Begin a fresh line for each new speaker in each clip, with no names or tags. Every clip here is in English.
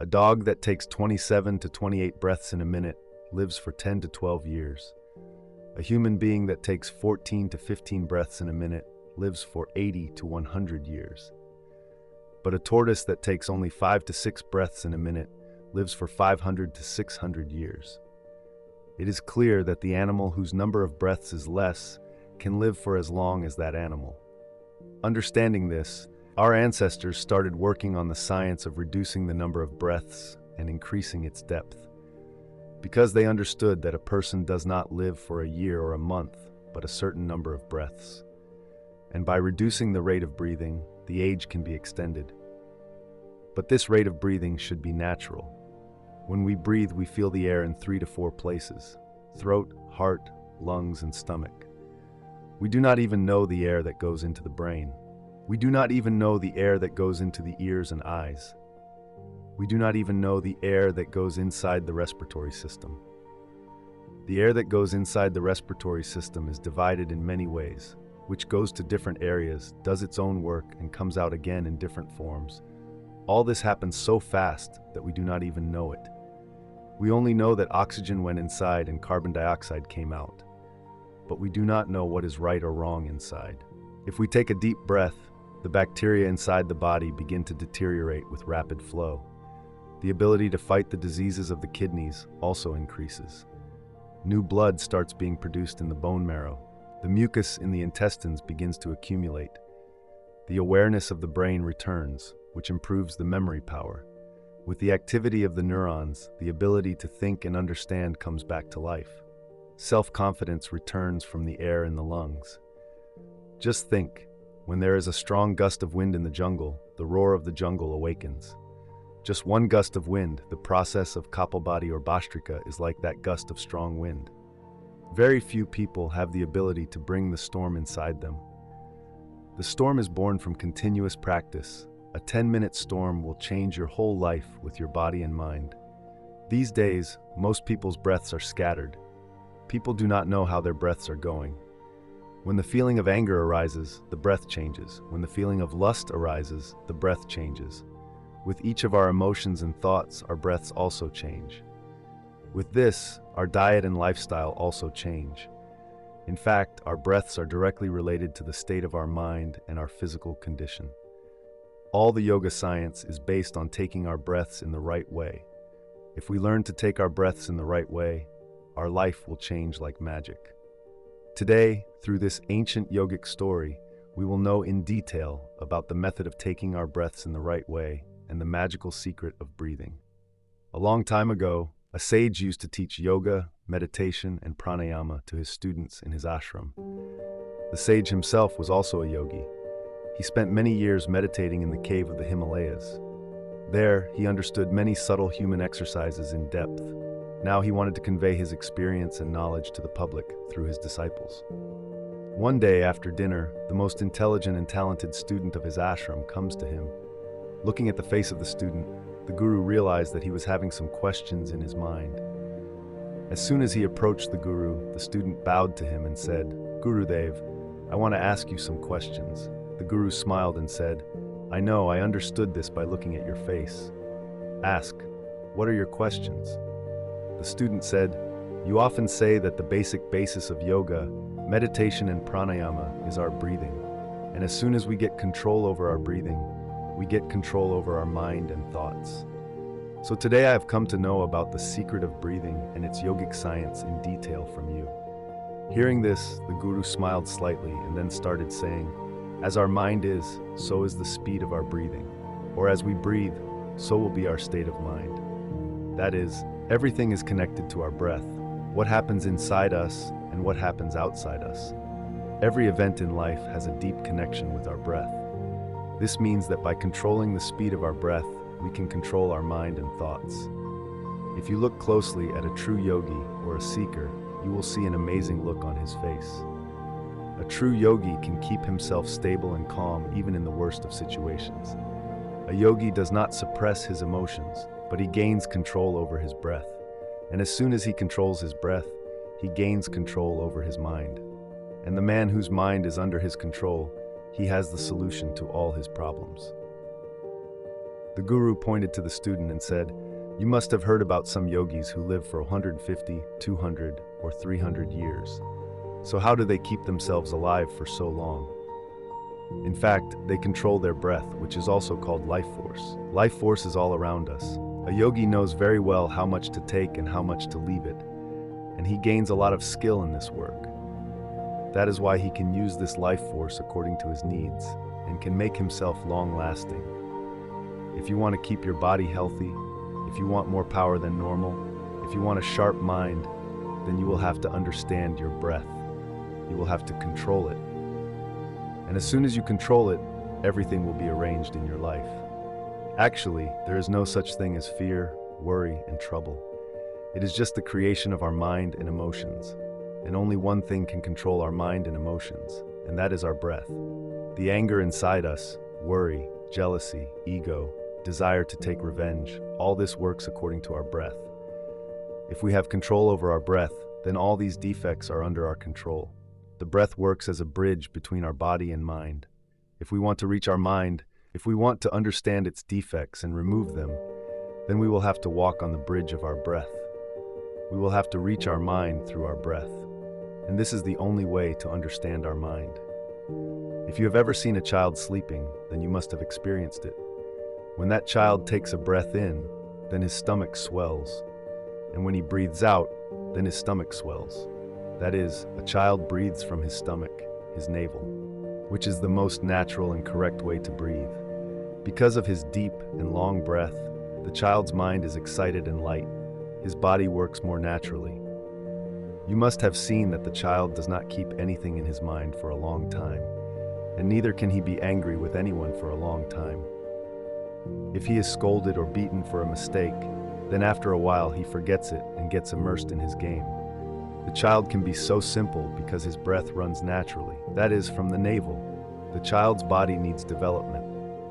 A dog that takes 27 to 28 breaths in a minute lives for 10 to 12 years. A human being that takes 14 to 15 breaths in a minute lives for 80 to 100 years. But a tortoise that takes only 5 to 6 breaths in a minute lives for 500 to 600 years. It is clear that the animal whose number of breaths is less can live for as long as that animal. Understanding this, our ancestors started working on the science of reducing the number of breaths and increasing its depth. Because they understood that a person does not live for a year or a month, but a certain number of breaths. And by reducing the rate of breathing, the age can be extended. But this rate of breathing should be natural. When we breathe, we feel the air in 3 to 4 places: throat, heart, lungs, and stomach. We do not even know the air that goes into the brain. We do not even know the air that goes into the ears and eyes. We do not even know the air that goes inside the respiratory system. The air that goes inside the respiratory system is divided in many ways, which goes to different areas, does its own work, and comes out again in different forms. All this happens so fast that we do not even know it. We only know that oxygen went inside and carbon dioxide came out. But we do not know what is right or wrong inside. If we take a deep breath, the bacteria inside the body begin to deteriorate with rapid flow. The ability to fight the diseases of the kidneys also increases. New blood starts being produced in the bone marrow. The mucus in the intestines begins to accumulate. The awareness of the brain returns, which improves the memory power. With the activity of the neurons, the ability to think and understand comes back to life. Self-confidence returns from the air in the lungs. Just think, when there is a strong gust of wind in the jungle, the roar of the jungle awakens. Just one gust of wind, the process of Kapalbhati or Bhastrika, is like that gust of strong wind. Very few people have the ability to bring the storm inside them. The storm is born from continuous practice. A 10-minute storm will change your whole life with your body and mind. These days, most people's breaths are scattered. People do not know how their breaths are going. When the feeling of anger arises, the breath changes. When the feeling of lust arises, the breath changes. With each of our emotions and thoughts, our breaths also change. With this, our diet and lifestyle also change. In fact, our breaths are directly related to the state of our mind and our physical condition. All the yoga science is based on taking our breaths in the right way. If we learn to take our breaths in the right way, our life will change like magic. Today, through this ancient yogic story, we will know in detail about the method of taking our breaths in the right way and the magical secret of breathing. A long time ago, a sage used to teach yoga, meditation, and pranayama to his students in his ashram. The sage himself was also a yogi. He spent many years meditating in the cave of the Himalayas. There, he understood many subtle human exercises in depth. Now he wanted to convey his experience and knowledge to the public through his disciples. One day after dinner, the most intelligent and talented student of his ashram comes to him. Looking at the face of the student, the guru realized that he was having some questions in his mind. As soon as he approached the guru, the student bowed to him and said, "Gurudev, I want to ask you some questions." The guru smiled and said, I understood this by looking at your face. Ask, what are your questions?" The student said, "You often say that the basic basis of yoga, meditation, and pranayama is our breathing. And as soon as we get control over our breathing, we get control over our mind and thoughts. So today I have come to know about the secret of breathing and its yogic science in detail from you." Hearing this, the guru smiled slightly and then started saying, "As our mind is, so is the speed of our breathing. Or as we breathe, so will be our state of mind. That is, everything is connected to our breath, what happens inside us and what happens outside us. Every event in life has a deep connection with our breath. This means that by controlling the speed of our breath, we can control our mind and thoughts. If you look closely at a true yogi or a seeker, you will see an amazing look on his face. A true yogi can keep himself stable and calm even in the worst of situations. A yogi does not suppress his emotions, but he gains control over his breath. And as soon as he controls his breath, he gains control over his mind. And the man whose mind is under his control, he has the solution to all his problems." The guru pointed to the student and said, "You must have heard about some yogis who live for 150, 200, or 300 years. So how do they keep themselves alive for so long?" In fact, they control their breath, which is also called life force. Life force is all around us. A yogi knows very well how much to take and how much to leave it, and he gains a lot of skill in this work. That is why he can use this life force according to his needs and can make himself long-lasting. If you want to keep your body healthy, if you want more power than normal, if you want a sharp mind, then you will have to understand your breath. You will have to control it. And as soon as you control it, everything will be arranged in your life. Actually, there is no such thing as fear, worry, and trouble. It is just the creation of our mind and emotions. And only one thing can control our mind and emotions, and that is our breath. The anger inside us, worry, jealousy, ego, desire to take revenge, all this works according to our breath. If we have control over our breath, then all these defects are under our control. The breath works as a bridge between our body and mind. If we want to reach our mind, if we want to understand its defects and remove them, then we will have to walk on the bridge of our breath. We will have to reach our mind through our breath. And this is the only way to understand our mind. If you have ever seen a child sleeping, then you must have experienced it. When that child takes a breath in, then his stomach swells. And when he breathes out, then his stomach swells. That is, a child breathes from his stomach, his navel, which is the most natural and correct way to breathe. Because of his deep and long breath, the child's mind is excited and light. His body works more naturally. You must have seen that the child does not keep anything in his mind for a long time, and neither can he be angry with anyone for a long time. If he is scolded or beaten for a mistake, then after a while he forgets it and gets immersed in his game. The child can be so simple because his breath runs naturally, that is, from the navel. The child's body needs development,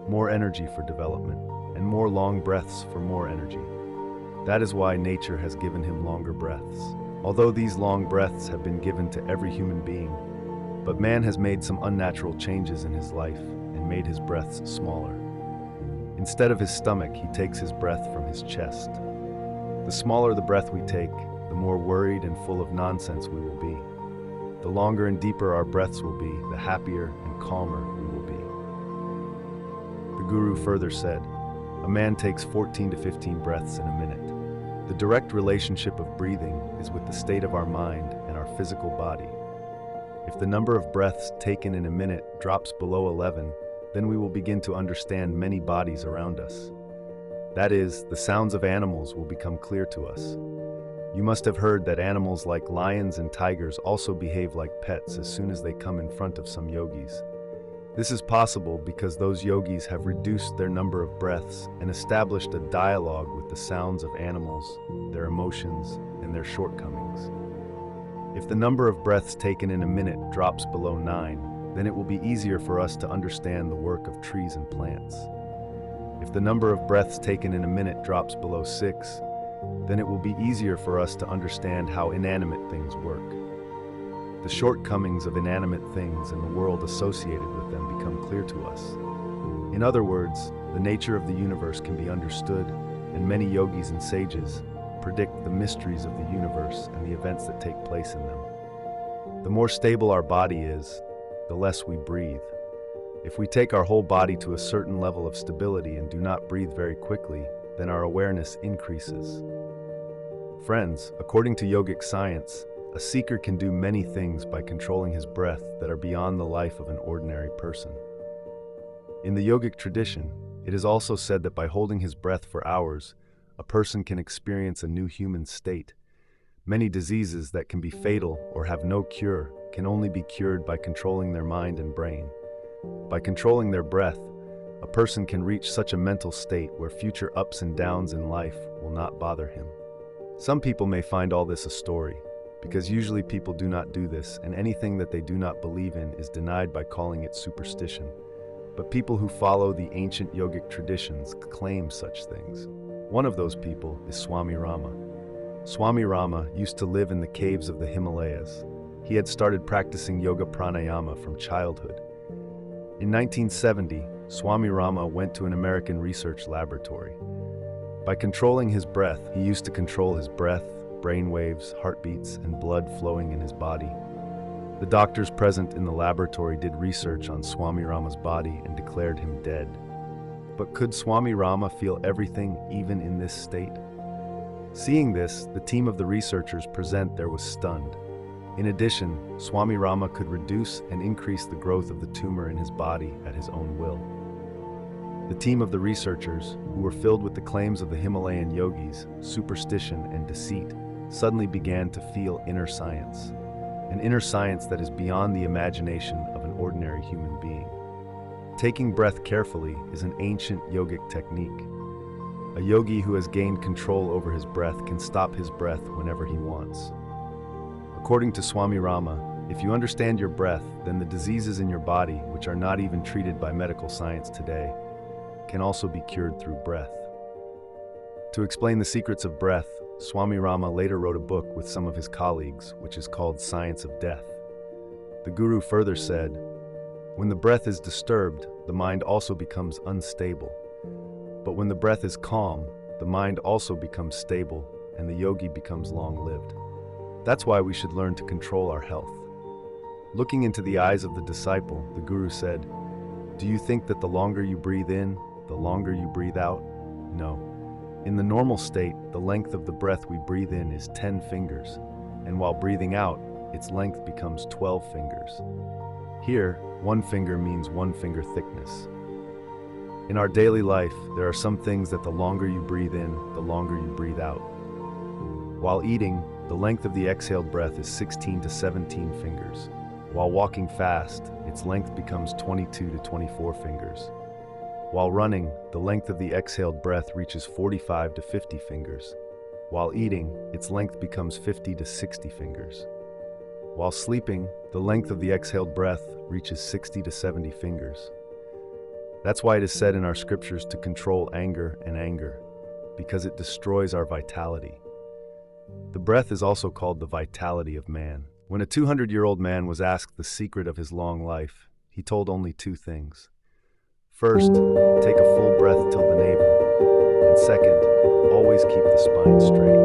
more energy for development, and more long breaths for more energy. That is why nature has given him longer breaths. Although these long breaths have been given to every human being, but man has made some unnatural changes in his life and made his breaths smaller. Instead of his stomach, he takes his breath from his chest. The smaller the breath we take, the more worried and full of nonsense we will be. The longer and deeper our breaths will be, the happier and calmer we will be. The guru further said, a man takes 14 to 15 breaths in a minute. The direct relationship of breathing is with the state of our mind and our physical body. If the number of breaths taken in a minute drops below 11, then we will begin to understand many bodies around us. That is, the sounds of animals will become clear to us. You must have heard that animals like lions and tigers also behave like pets as soon as they come in front of some yogis. This is possible because those yogis have reduced their number of breaths and established a dialogue with the sounds of animals, their emotions, and their shortcomings. If the number of breaths taken in a minute drops below 9, then it will be easier for us to understand the work of trees and plants. If the number of breaths taken in a minute drops below 6, then it will be easier for us to understand how inanimate things work. The shortcomings of inanimate things and the world associated with them become clear to us. In other words, the nature of the universe can be understood, and many yogis and sages predict the mysteries of the universe and the events that take place in them. The more stable our body is, the less we breathe. If we take our whole body to a certain level of stability and do not breathe very quickly, then our awareness increases. Friends, according to yogic science, a seeker can do many things by controlling his breath that are beyond the life of an ordinary person. In the yogic tradition, it is also said that by holding his breath for hours, a person can experience a new human state. Many diseases that can be fatal or have no cure can only be cured by controlling their mind and brain. By controlling their breath, a person can reach such a mental state where future ups and downs in life will not bother him. Some people may find all this a story, because usually people do not do this, and anything that they do not believe in is denied by calling it superstition. But people who follow the ancient yogic traditions claim such things. One of those people is Swami Rama. Swami Rama used to live in the caves of the Himalayas. He had started practicing yoga pranayama from childhood. In 1970, Swami Rama went to an American research laboratory. By controlling his breath, he used to control his breath, brain waves, heartbeats, and blood flowing in his body. The doctors present in the laboratory did research on Swami Rama's body and declared him dead. But could Swami Rama feel everything even in this state? Seeing this, the team of the researchers present there was stunned. In addition, Swami Rama could reduce and increase the growth of the tumor in his body at his own will. The team of the researchers, who were filled with the claims of the Himalayan yogis, superstition, and deceit, suddenly began to feel inner science. An inner science that is beyond the imagination of an ordinary human being. Taking breath carefully is an ancient yogic technique. A yogi who has gained control over his breath can stop his breath whenever he wants. According to Swami Rama, if you understand your breath, then the diseases in your body, which are not even treated by medical science today, can also be cured through breath. To explain the secrets of breath, Swami Rama later wrote a book with some of his colleagues, which is called Science of Death. The Guru further said, "When the breath is disturbed, the mind also becomes unstable. But when the breath is calm, the mind also becomes stable, and the yogi becomes long-lived. That's why we should learn to control our health." Looking into the eyes of the disciple, the Guru said, "Do you think that the longer you breathe in, the longer you breathe out? No. In the normal state, the length of the breath we breathe in is 10 fingers, and while breathing out, its length becomes 12 fingers. Here, 1 finger means 1 finger thickness. In our daily life, there are some things that the longer you breathe in, the longer you breathe out. While eating, the length of the exhaled breath is 16 to 17 fingers. While walking fast, its length becomes 22 to 24 fingers. While running, the length of the exhaled breath reaches 45 to 50 fingers. While eating, its length becomes 50 to 60 fingers. While sleeping, the length of the exhaled breath reaches 60 to 70 fingers. That's why it is said in our scriptures to control anger, because it destroys our vitality. The breath is also called the vitality of man. When a 200-year-old man was asked the secret of his long life, he told only 2 things. First, take a full breath till the navel, and second, always keep the spine straight.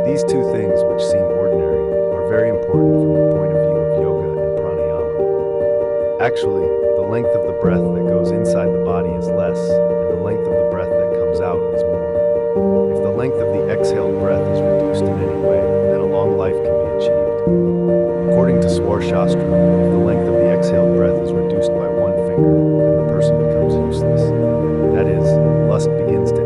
These 2 things, which seem ordinary, are very important from the point of view of yoga and pranayama. Actually, the length of the breath that goes inside the body is less, and the length of the breath that comes out is more. If the length of the exhaled breath is reduced in any way, then a long life can be achieved. According to Swar Shastra, if the length of the exhaled breath is reduced by 1 finger, then the person becomes useless. That is, lust begins to